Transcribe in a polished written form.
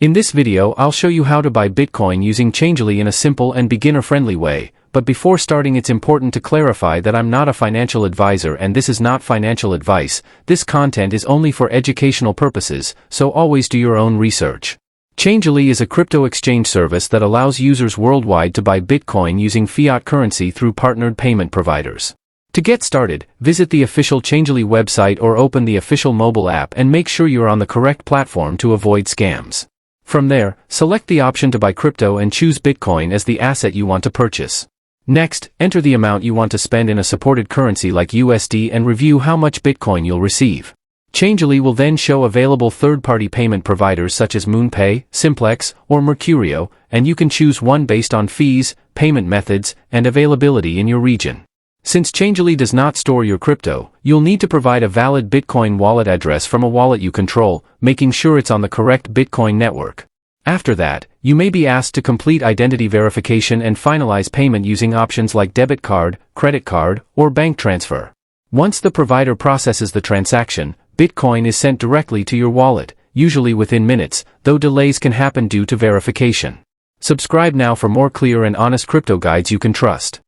In this video I'll show you how to buy Bitcoin using Changelly in a simple and beginner-friendly way, but before starting it's important to clarify that I'm not a financial advisor and this is not financial advice. This content is only for educational purposes, so always do your own research. Changelly is a crypto exchange service that allows users worldwide to buy Bitcoin using fiat currency through partnered payment providers. To get started, visit the official Changelly website or open the official mobile app and make sure you're on the correct platform to avoid scams. From there, select the option to buy crypto and choose Bitcoin as the asset you want to purchase. Next, enter the amount you want to spend in a supported currency like USD and review how much Bitcoin you'll receive. Changelly will then show available third-party payment providers such as MoonPay, Simplex, or Mercurio, and you can choose one based on fees, payment methods, and availability in your region. Since Changelly does not store your crypto, you'll need to provide a valid Bitcoin wallet address from a wallet you control, making sure it's on the correct Bitcoin network. After that, you may be asked to complete identity verification and finalize payment using options like debit card, credit card, or bank transfer. Once the provider processes the transaction, Bitcoin is sent directly to your wallet, usually within minutes, though delays can happen due to verification. Subscribe now for more clear and honest crypto guides you can trust.